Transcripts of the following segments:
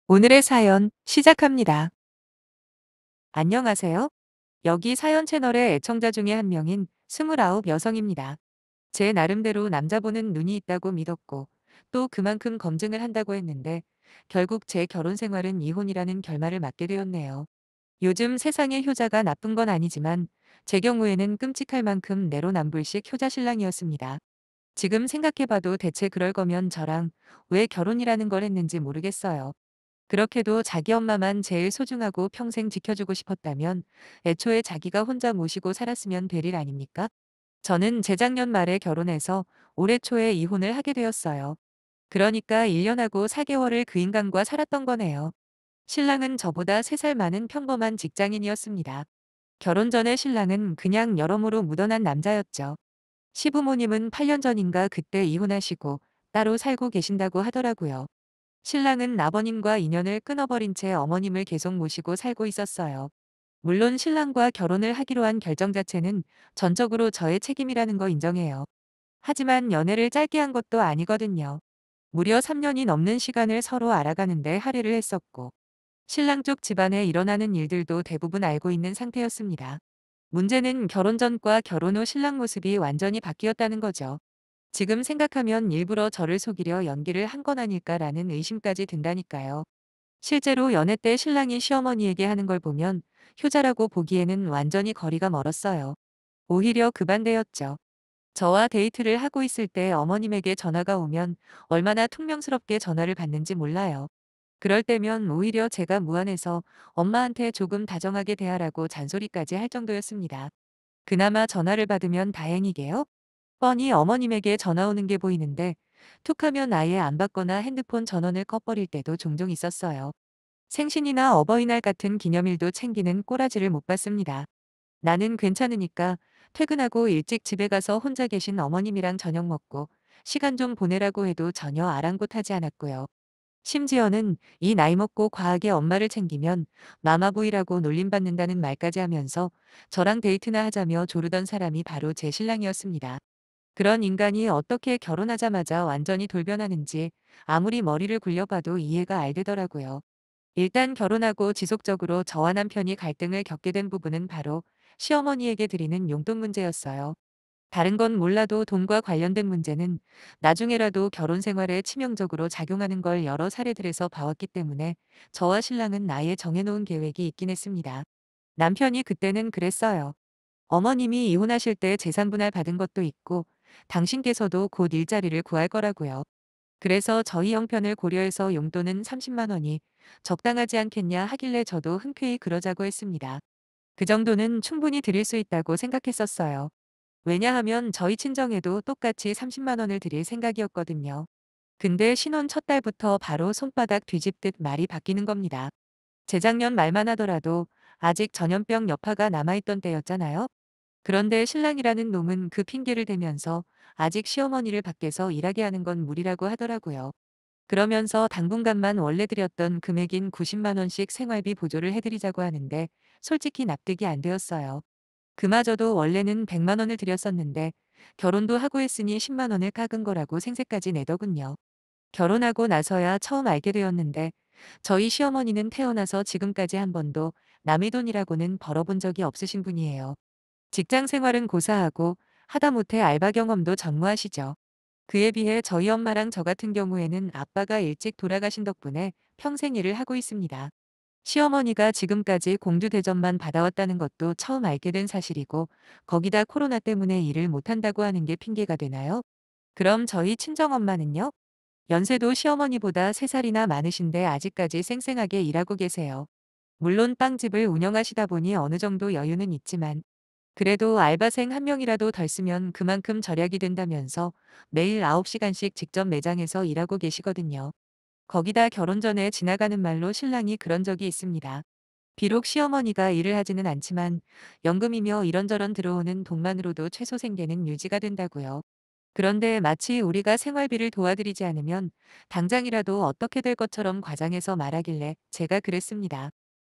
오늘의 사연 시작합니다. 안녕하세요. 여기 사연 채널의 애청자 중에 한 명인 29 여성입니다. 제 나름대로 남자 보는 눈이 있다고 믿었고 또 그만큼 검증을 한다고 했는데 결국 제 결혼 생활은 이혼이라는 결말을 맞게 되었네요. 요즘 세상의 효자가 나쁜 건 아니지만 제 경우에는 끔찍할 만큼 내로남불식 효자 신랑이었습니다. 지금 생각해봐도 대체 그럴 거면 저랑 왜 결혼이라는 걸 했는지 모르겠어요. 그렇게도 자기 엄마만 제일 소중하고 평생 지켜주고 싶었다면 애초에 자기가 혼자 모시고 살았으면 될 일 아닙니까? 저는 재작년 말에 결혼해서 올해 초에 이혼을 하게 되었어요. 그러니까 1년하고 4개월을 그 인간과 살았던 거네요. 신랑은 저보다 3살 많은 평범한 직장인이었습니다. 결혼 전에 신랑은 그냥 여러모로 묻어난 남자였죠. 시부모님은 8년 전인가 그때 이혼하시고 따로 살고 계신다고 하더라고요. 신랑은 아버님과 인연을 끊어버린 채 어머님을 계속 모시고 살고 있었어요. 물론 신랑과 결혼을 하기로 한 결정 자체는 전적으로 저의 책임이라는 거 인정해요. 하지만 연애를 짧게 한 것도 아니거든요. 무려 3년이 넘는 시간을 서로 알아가는데 할애를 했었고, 신랑 쪽 집안에 일어나는 일들도 대부분 알고 있는 상태였습니다. 문제는 결혼 전과 결혼 후 신랑 모습이 완전히 바뀌었다는 거죠. 지금 생각하면 일부러 저를 속이려 연기를 한 건 아닐까라는 의심까지 든다니까요. 실제로 연애 때 신랑이 시어머니에게 하는 걸 보면 효자라고 보기에는 완전히 거리가 멀었어요. 오히려 그 반대였죠. 저와 데이트를 하고 있을 때 어머님에게 전화가 오면 얼마나 퉁명스럽게 전화를 받는지 몰라요. 그럴 때면 오히려 제가 무안해서 엄마한테 조금 다정하게 대하라고 잔소리까지 할 정도였습니다. 그나마 전화를 받으면 다행이게요. 뻔히 어머님에게 전화 오는 게 보이는데 툭 하면 아예 안 받거나 핸드폰 전원을 꺼버릴 때도 종종 있었어요. 생신이나 어버이날 같은 기념일도 챙기는 꼬라지를 못 받습니다. 나는 괜찮으니까 퇴근하고 일찍 집에 가서 혼자 계신 어머님이랑 저녁 먹고 시간 좀 보내라고 해도 전혀 아랑곳하지 않았고요. 심지어는 이 나이 먹고 과하게 엄마를 챙기면 마마보이라고 놀림받는다는 말까지 하면서 저랑 데이트나 하자며 조르던 사람이 바로 제 신랑이었습니다. 그런 인간이 어떻게 결혼하자마자 완전히 돌변하는지 아무리 머리를 굴려봐도 이해가 안 되더라고요. 일단 결혼하고 지속적으로 저와 남편이 갈등을 겪게 된 부분은 바로 시어머니에게 드리는 용돈 문제였어요. 다른 건 몰라도 돈과 관련된 문제는 나중에라도 결혼 생활에 치명적으로 작용하는 걸 여러 사례들에서 봐왔기 때문에 저와 신랑은 아예 정해놓은 계획이 있긴 했습니다. 남편이 그때는 그랬어요. 어머님이 이혼하실 때 재산 분할 받은 것도 있고 당신께서도 곧 일자리를 구할 거라고요. 그래서 저희 형편을 고려해서 용돈은 30만 원이 적당하지 않겠냐 하길래 저도 흔쾌히 그러자고 했습니다. 그 정도는 충분히 드릴 수 있다고 생각했었어요. 왜냐하면 저희 친정에도 똑같이 30만 원을 드릴 생각이었거든요. 근데 신혼 첫 달부터 바로 손바닥 뒤집듯 말이 바뀌는 겁니다. 재작년 말만 하더라도 아직 전염병 여파가 남아있던 때였잖아요. 그런데 신랑이라는 놈은 그 핑계를 대면서 아직 시어머니를 밖에서 일하게 하는 건 무리라고 하더라고요. 그러면서 당분간만 원래 드렸던 금액인 90만 원씩 생활비 보조를 해드리자고 하는데 솔직히 납득이 안 되었어요. 그마저도 원래는 100만 원을 드렸었는데 결혼도 하고 했으니 10만 원을 깎은 거라고 생색까지 내더군요. 결혼하고 나서야 처음 알게 되었는데 저희 시어머니는 태어나서 지금까지 한 번도 남의 돈이라고는 벌어본 적이 없으신 분이에요. 직장 생활은 고사하고 하다못해 알바 경험도 전무하시죠. 그에 비해 저희 엄마랑 저 같은 경우에는 아빠가 일찍 돌아가신 덕분에 평생 일을 하고 있습니다. 시어머니가 지금까지 공주 대접만 받아왔다는 것도 처음 알게 된 사실이고 거기다 코로나 때문에 일을 못한다고 하는 게 핑계가 되나요? 그럼 저희 친정엄마는요? 연세도 시어머니보다 3살이나 많으신데 아직까지 쌩쌩하게 일하고 계세요. 물론 빵집을 운영하시다 보니 어느 정도 여유는 있지만 그래도 알바생 한 명이라도 덜 쓰면 그만큼 절약이 된다면서 매일 9시간씩 직접 매장에서 일하고 계시거든요. 거기다 결혼 전에 지나가는 말로 신랑이 그런 적이 있습니다. 비록 시어머니가 일을 하지는 않지만 연금이며 이런저런 들어오는 돈만으로도 최소 생계는 유지가 된다고요. 그런데 마치 우리가 생활비를 도와드리지 않으면 당장이라도 어떻게 될 것처럼 과장해서 말하길래 제가 그랬습니다.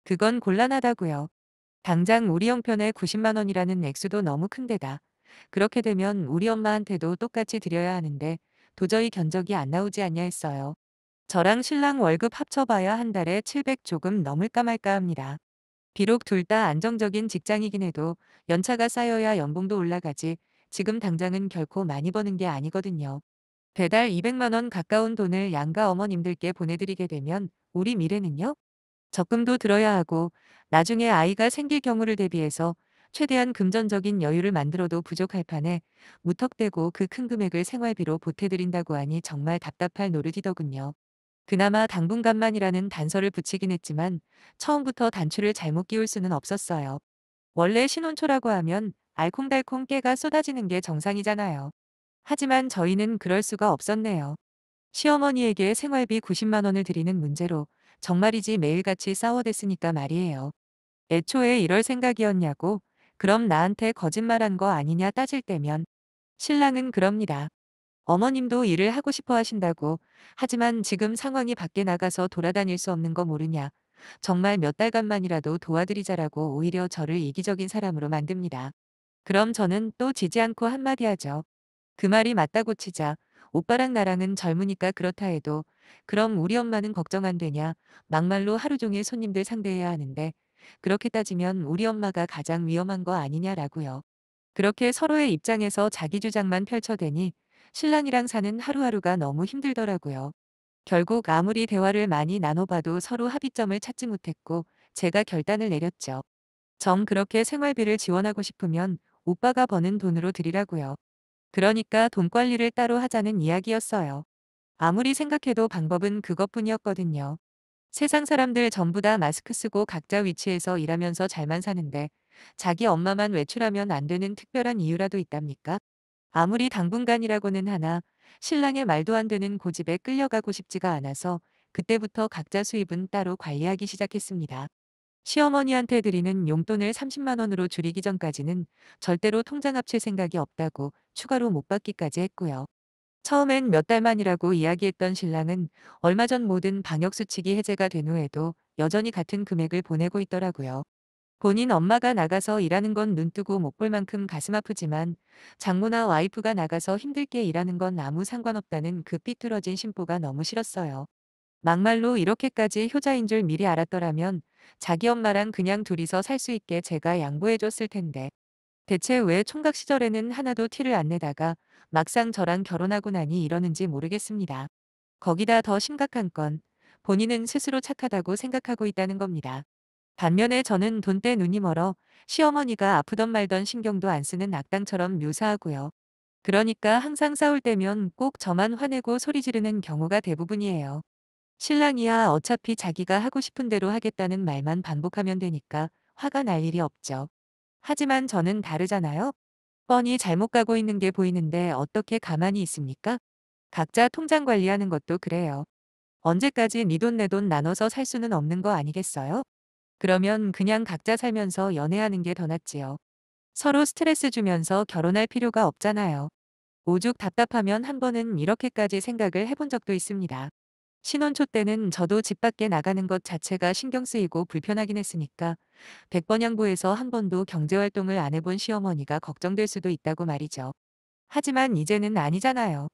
그건 곤란하다고요. 당장 우리 형편에 90만 원이라는 액수도 너무 큰데다 그렇게 되면 우리 엄마한테도 똑같이 드려야 하는데 도저히 견적이 안 나오지 않냐 했어요. 저랑 신랑 월급 합쳐봐야 한 달에 700 조금 넘을까 말까 합니다. 비록 둘 다 안정적인 직장이긴 해도 연차가 쌓여야 연봉도 올라가지 지금 당장은 결코 많이 버는 게 아니거든요. 배달 200만 원 가까운 돈을 양가 어머님들께 보내드리게 되면 우리 미래는요? 적금도 들어야 하고 나중에 아이가 생길 경우를 대비해서 최대한 금전적인 여유를 만들어도 부족할 판에 무턱대고 그 큰 금액을 생활비로 보태드린다고 하니 정말 답답할 노릇이더군요. 그나마 당분간만이라는 단서를 붙이긴 했지만 처음부터 단추를 잘못 끼울 수는 없었어요. 원래 신혼초라고 하면 알콩달콩 깨가 쏟아지는 게 정상이잖아요. 하지만 저희는 그럴 수가 없었네요. 시어머니에게 생활비 90만 원을 드리는 문제로 정말이지 매일같이 싸워댔으니까 말이에요. 애초에 이럴 생각이었냐고, 그럼 나한테 거짓말한 거 아니냐 따질 때면 신랑은 그럽니다. 어머님도 일을 하고 싶어 하신다고. 하지만 지금 상황이 밖에 나가서 돌아다닐 수 없는 거 모르냐. 정말 몇 달간만이라도 도와드리자라고 오히려 저를 이기적인 사람으로 만듭니다. 그럼 저는 또 지지 않고 한마디 하죠. 그 말이 맞다고 치자. 오빠랑 나랑은 젊으니까 그렇다 해도 그럼 우리 엄마는 걱정 안 되냐. 막말로 하루 종일 손님들 상대해야 하는데 그렇게 따지면 우리 엄마가 가장 위험한 거 아니냐라고요. 그렇게 서로의 입장에서 자기 주장만 펼쳐대니 신랑이랑 사는 하루하루가 너무 힘들더라고요. 결국 아무리 대화를 많이 나눠봐도 서로 합의점을 찾지 못했고 제가 결단을 내렸죠. 정 그렇게 생활비를 지원하고 싶으면 오빠가 버는 돈으로 드리라고요. 그러니까 돈 관리를 따로 하자는 이야기였어요. 아무리 생각해도 방법은 그것뿐이었거든요. 세상 사람들 전부 다 마스크 쓰고 각자 위치에서 일하면서 잘만 사는데 자기 엄마만 외출하면 안 되는 특별한 이유라도 있답니까? 아무리 당분간이라고는 하나 신랑의 말도 안 되는 고집에 끌려가고 싶지가 않아서 그때부터 각자 수입은 따로 관리하기 시작했습니다. 시어머니한테 드리는 용돈을 30만 원으로 줄이기 전까지는 절대로 통장 합칠 생각이 없다고 추가로 못 받기까지 했고요. 처음엔 몇 달만이라고 이야기했던 신랑은 얼마 전 모든 방역수칙이 해제가 된 후에도 여전히 같은 금액을 보내고 있더라고요. 본인 엄마가 나가서 일하는 건 눈뜨고 못 볼 만큼 가슴 아프지만 장모나 와이프가 나가서 힘들게 일하는 건 아무 상관없다는 그 삐뚤어진 심보가 너무 싫었어요. 막말로 이렇게까지 효자인 줄 미리 알았더라면 자기 엄마랑 그냥 둘이서 살 수 있게 제가 양보해 줬을 텐데. 대체 왜 총각 시절에는 하나도 티를 안 내다가 막상 저랑 결혼하고 나니 이러는지 모르겠습니다. 거기다 더 심각한 건 본인은 스스로 착하다고 생각하고 있다는 겁니다. 반면에 저는 돈 때 눈이 멀어 시어머니가 아프던 말던 신경도 안 쓰는 악당처럼 묘사하고요. 그러니까 항상 싸울 때면 꼭 저만 화내고 소리 지르는 경우가 대부분이에요. 신랑이야 어차피 자기가 하고 싶은 대로 하겠다는 말만 반복하면 되니까 화가 날 일이 없죠. 하지만 저는 다르잖아요. 뻔히 잘못 가고 있는 게 보이는데 어떻게 가만히 있습니까? 각자 통장 관리하는 것도 그래요. 언제까지 네 돈 내 돈 나눠서 살 수는 없는 거 아니겠어요? 그러면 그냥 각자 살면서 연애하는 게 더 낫지요. 서로 스트레스 주면서 결혼할 필요가 없잖아요. 오죽 답답하면 한 번은 이렇게까지 생각을 해본 적도 있습니다. 신혼초 때는 저도 집 밖에 나가는 것 자체가 신경 쓰이고 불편하긴 했으니까 100번 양보해서 한 번도 경제활동을 안 해본 시어머니가 걱정될 수도 있다고 말이죠. 하지만 이제는 아니잖아요.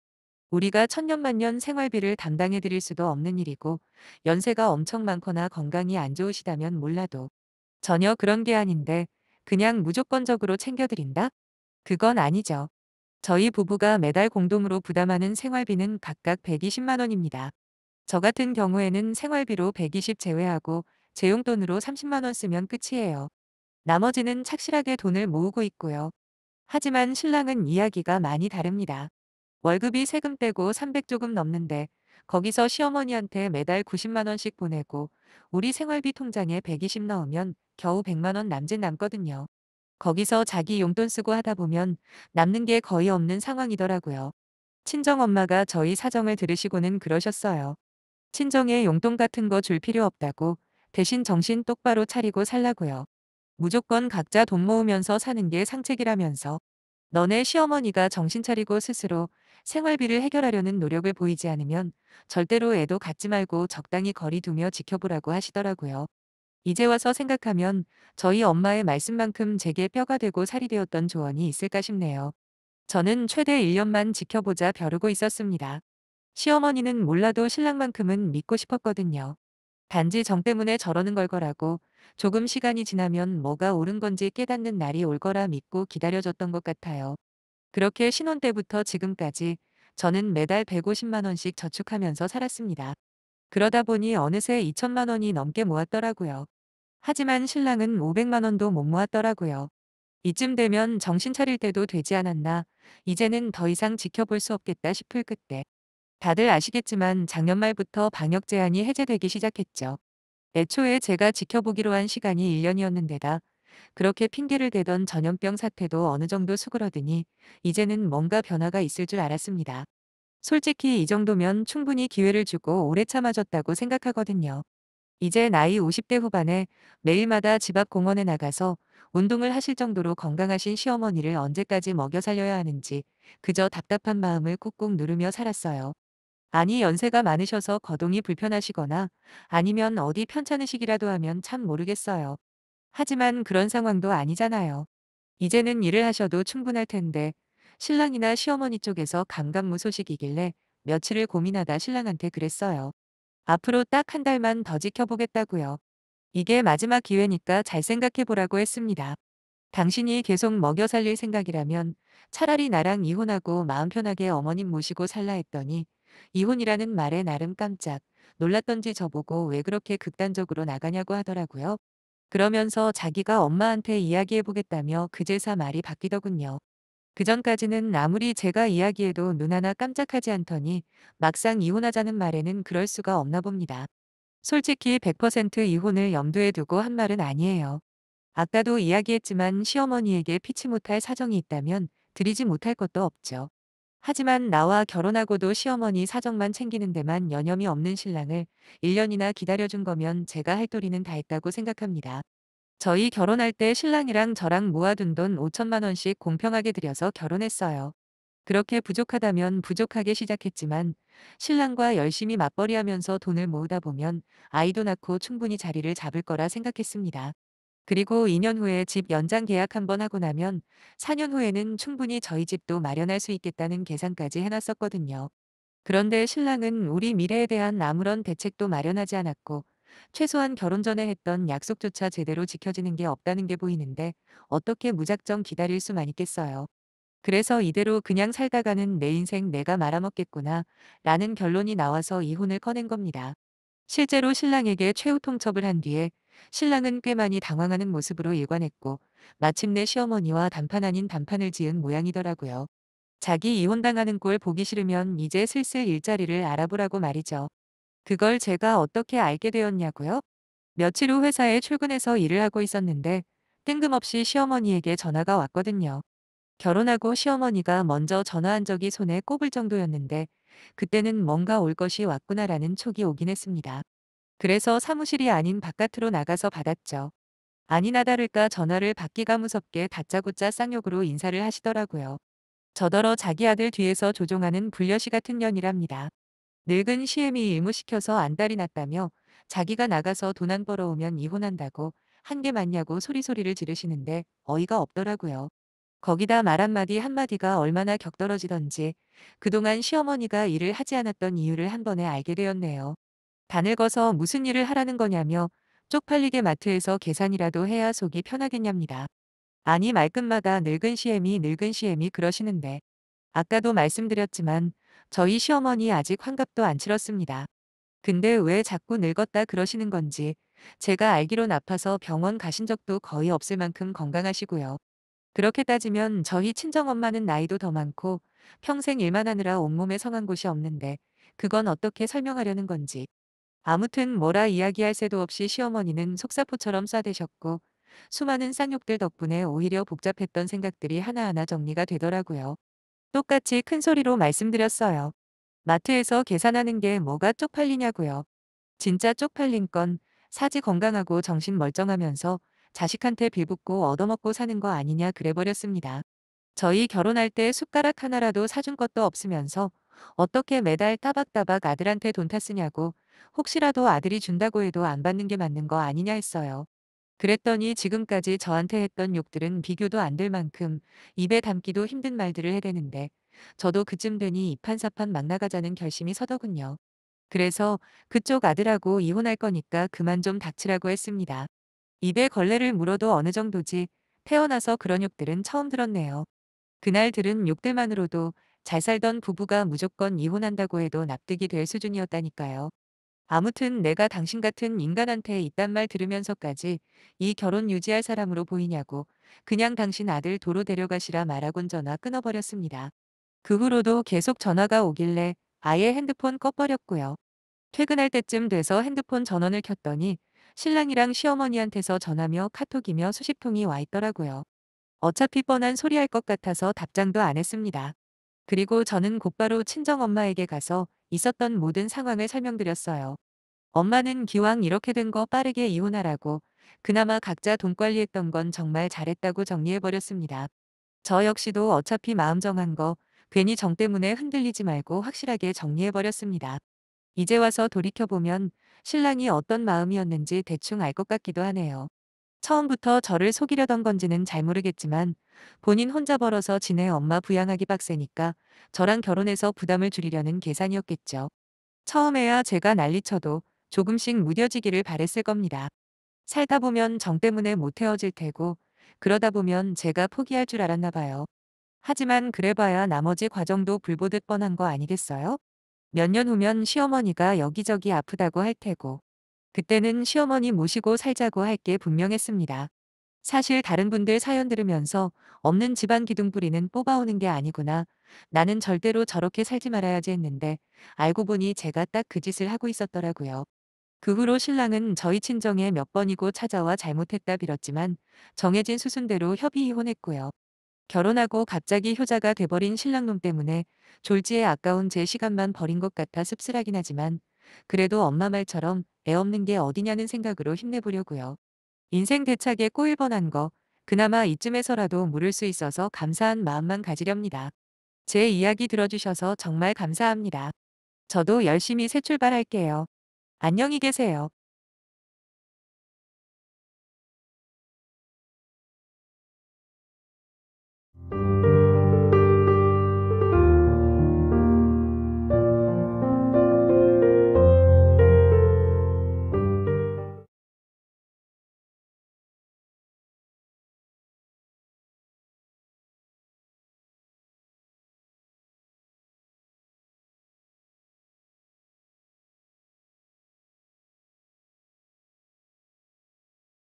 우리가 천년만년 생활비를 담당해 드릴 수도 없는 일이고 연세가 엄청 많거나 건강이 안 좋으시다면 몰라도 전혀 그런 게 아닌데 그냥 무조건적으로 챙겨드린다? 그건 아니죠. 저희 부부가 매달 공동으로 부담하는 생활비는 각각 120만 원입니다. 저 같은 경우에는 생활비로 120 제외하고 제 용돈으로 30만 원 쓰면 끝이에요. 나머지는 착실하게 돈을 모으고 있고요. 하지만 신랑은 이야기가 많이 다릅니다. 월급이 세금 떼고 300 조금 넘는데 거기서 시어머니한테 매달 90만 원씩 보내고 우리 생활비 통장에 120 넣으면 겨우 100만 원 남짓 남거든요. 거기서 자기 용돈 쓰고 하다 보면 남는 게 거의 없는 상황이더라고요. 친정엄마가 저희 사정을 들으시고는 그러셨어요. 친정에 용돈 같은 거 줄 필요 없다고 대신 정신 똑바로 차리고 살라고요. 무조건 각자 돈 모으면서 사는 게 상책이라면서. 너네 시어머니가 정신 차리고 스스로 생활비를 해결하려는 노력을 보이지 않으면 절대로 애도 갖지 말고 적당히 거리 두며 지켜보라고 하시더라고요. 이제 와서 생각하면 저희 엄마의 말씀만큼 제게 뼈가 되고 살이 되었던 조언이 있을까 싶네요. 저는 최대 1년만 지켜보자 벼르고 있었습니다. 시어머니는 몰라도 신랑만큼은 믿고 싶었거든요. 단지 정 때문에 저러는 걸 거라고, 조금 시간이 지나면 뭐가 옳은 건지 깨닫는 날이 올 거라 믿고 기다려줬던 것 같아요. 그렇게 신혼 때부터 지금까지 저는 매달 150만 원씩 저축하면서 살았습니다. 그러다 보니 어느새 2천만 원이 넘게 모았더라고요. 하지만 신랑은 500만 원도 못 모았더라고요. 이쯤 되면 정신 차릴 때도 되지 않았나, 이제는 더 이상 지켜볼 수 없겠다 싶을 그때. 다들 아시겠지만 작년 말부터 방역 제한이 해제되기 시작했죠. 애초에 제가 지켜보기로 한 시간이 1년이었는데다 그렇게 핑계를 대던 전염병 사태도 어느 정도 수그러드니 이제는 뭔가 변화가 있을 줄 알았습니다. 솔직히 이 정도면 충분히 기회를 주고 오래 참아줬다고 생각하거든요. 이제 나이 50대 후반에 매일마다 집 앞 공원에 나가서 운동을 하실 정도로 건강하신 시어머니를 언제까지 먹여 살려야 하는지 그저 답답한 마음을 꾹꾹 누르며 살았어요. 아니 연세가 많으셔서 거동이 불편하시거나 아니면 어디 편찮으시기라도 하면 참 모르겠어요. 하지만 그런 상황도 아니잖아요. 이제는 일을 하셔도 충분할 텐데 신랑이나 시어머니 쪽에서 감감무소식이길래 며칠을 고민하다 신랑한테 그랬어요. 앞으로 딱 한 달만 더 지켜보겠다고요. 이게 마지막 기회니까 잘 생각해 보라고 했습니다. 당신이 계속 먹여 살릴 생각이라면 차라리 나랑 이혼하고 마음 편하게 어머님 모시고 살라 했더니 이혼이라는 말에 나름 깜짝 놀랐던지 저보고 왜 그렇게 극단적으로 나가냐고 하더라고요. 그러면서 자기가 엄마한테 이야기해 보겠다며 그제서 말이 바뀌더군요. 그전까지는 아무리 제가 이야기해도 눈 하나 깜짝하지 않더니 막상 이혼하자는 말에는 그럴 수가 없나 봅니다. 솔직히 100% 이혼을 염두에 두고 한 말은 아니에요. 아까도 이야기했지만 시어머니에게 피치 못할 사정이 있다면 드리지 못할 것도 없죠. 하지만 나와 결혼하고도 시어머니 사정만 챙기는 데만 여념이 없는 신랑을 1년이나 기다려준 거면 제가 할 도리는 다 했다고 생각합니다. 저희 결혼할 때 신랑이랑 저랑 모아둔 돈 5천만 원씩 공평하게 들여서 결혼했어요. 그렇게 부족하다면 부족하게 시작했지만 신랑과 열심히 맞벌이하면서 돈을 모으다 보면 아이도 낳고 충분히 자리를 잡을 거라 생각했습니다. 그리고 2년 후에 집 연장 계약 한번 하고 나면 4년 후에는 충분히 저희 집도 마련할 수 있겠다는 계산까지 해놨었거든요. 그런데 신랑은 우리 미래에 대한 아무런 대책도 마련하지 않았고 최소한 결혼 전에 했던 약속조차 제대로 지켜지는 게 없다는 게 보이는데 어떻게 무작정 기다릴 수만 있겠어요. 그래서 이대로 그냥 살다가는 내 인생 내가 말아먹겠구나 라는 결론이 나와서 이혼을 꺼낸 겁니다. 실제로 신랑에게 최후 통첩을 한 뒤에 신랑은 꽤 많이 당황하는 모습으로 일관했고 마침내 시어머니와 단판 아닌 단판을 지은 모양이더라고요. 자기 이혼당하는 꼴 보기 싫으면 이제 슬슬 일자리를 알아보라고 말이죠. 그걸 제가 어떻게 알게 되었냐고요? 며칠 후 회사에 출근해서 일을 하고 있었는데 뜬금없이 시어머니에게 전화가 왔거든요. 결혼하고 시어머니가 먼저 전화한 적이 손에 꼽을 정도였는데 그때는 뭔가 올 것이 왔구나라는 촉이 오긴 했습니다. 그래서 사무실이 아닌 바깥으로 나가서 받았죠. 아니나 다를까 전화를 받기가 무섭게 다짜고짜 쌍욕으로 인사를 하시더라고요. 저더러 자기 아들 뒤에서 조종하는 불려시 같은 년이랍니다. 늙은 시애미 일무시켜서 안달이 났다며 자기가 나가서 돈 안 벌어오면 이혼한다고 한 게 맞냐고 소리소리를 지르시는데 어이가 없더라고요. 거기다 말 한마디 한마디가 얼마나 격떨어지던지 그동안 시어머니가 일을 하지 않았던 이유를 한 번에 알게 되었네요. 다 늙어서 무슨 일을 하라는 거냐며 쪽팔리게 마트에서 계산이라도 해야 속이 편하겠냐입니다. 아니 말끝마다 늙은 시애미 그러시는데 아까도 말씀드렸지만 저희 시어머니 아직 환갑도 안 치렀습니다. 근데 왜 자꾸 늙었다 그러시는 건지 제가 알기론 아파서 병원 가신 적도 거의 없을 만큼 건강하시고요. 그렇게 따지면 저희 친정엄마는 나이도 더 많고 평생 일만 하느라 온몸에 성한 곳이 없는데 그건 어떻게 설명하려는 건지. 아무튼 뭐라 이야기할 새도 없이 시어머니는 속사포처럼 쏴대셨고 수많은 쌍욕들 덕분에 오히려 복잡했던 생각들이 하나하나 정리가 되더라고요. 똑같이 큰 소리로 말씀드렸어요. 마트에서 계산하는 게 뭐가 쪽팔리냐고요. 진짜 쪽팔린 건 사지 건강하고 정신 멀쩡하면서 자식한테 빌붙고 얻어먹고 사는 거 아니냐 그래버렸습니다. 저희 결혼할 때 숟가락 하나라도 사준 것도 없으면서 어떻게 매달 따박따박 아들한테 돈 탔으냐고 혹시라도 아들이 준다고 해도 안 받는 게 맞는 거 아니냐 했어요. 그랬더니 지금까지 저한테 했던 욕들은 비교도 안 될 만큼 입에 담기도 힘든 말들을 해대는데 저도 그쯤 되니 이판사판 막 나가자는 결심이 서더군요. 그래서 그쪽 아들하고 이혼할 거니까 그만 좀 닥치라고 했습니다. 입에 걸레를 물어도 어느 정도지 태어나서 그런 욕들은 처음 들었네요. 그날 들은 욕들만으로도 잘 살던 부부가 무조건 이혼한다고 해도 납득이 될 수준이었다니까요. 아무튼 내가 당신 같은 인간한테 이딴 말 들으면서까지 이 결혼 유지할 사람으로 보이냐고 그냥 당신 아들 도로 데려가시라 말하곤 전화 끊어버렸습니다. 그 후로도 계속 전화가 오길래 아예 핸드폰 꺼버렸고요. 퇴근할 때쯤 돼서 핸드폰 전원을 켰더니 신랑이랑 시어머니한테서 전화며 카톡이며 수십 통이 와 있더라고요. 어차피 뻔한 소리 할 것 같아서 답장도 안 했습니다. 그리고 저는 곧바로 친정엄마에게 가서 있었던 모든 상황을 설명드렸어요. 엄마는 기왕 이렇게 된 거 빠르게 이혼하라고 그나마 각자 돈 관리했던 건 정말 잘했다고 정리해버렸습니다. 저 역시도 어차피 마음 정한 거 괜히 정 때문에 흔들리지 말고 확실하게 정리해버렸습니다. 이제 와서 돌이켜보면 신랑이 어떤 마음이었는지 대충 알 것 같기도 하네요. 처음부터 저를 속이려던 건지는 잘 모르겠지만 본인 혼자 벌어서 지네 엄마 부양하기 빡세니까 저랑 결혼해서 부담을 줄이려는 계산이었겠죠. 처음에야 제가 난리쳐도 조금씩 무뎌지기를 바랬을 겁니다. 살다 보면 정 때문에 못 헤어질 테고 그러다 보면 제가 포기할 줄 알았나 봐요. 하지만 그래봐야 나머지 과정도 불보듯 뻔한 거 아니겠어요? 몇 년 후면 시어머니가 여기저기 아프다고 할 테고 그때는 시어머니 모시고 살자고 할 게 분명했습니다. 사실 다른 분들 사연 들으면서 없는 집안 기둥뿌리는 뽑아오는 게 아니구나. 나는 절대로 저렇게 살지 말아야지 했는데 알고 보니 제가 딱 그 짓을 하고 있었더라고요. 그 후로 신랑은 저희 친정에 몇 번이고 찾아와 잘못했다 빌었지만 정해진 수순대로 협의 이혼했고요. 결혼하고 갑자기 효자가 돼버린 신랑놈 때문에 졸지에 아까운 제 시간만 버린 것 같아 씁쓸하긴 하지만 그래도 엄마 말처럼 애 없는 게 어디냐는 생각으로 힘내보려고요. 인생 대차게 꼬일 뻔한 거 그나마 이쯤에서라도 물을 수 있어서 감사한 마음만 가지렵니다. 제 이야기 들어주셔서 정말 감사합니다. 저도 열심히 새 출발할게요. 안녕히 계세요.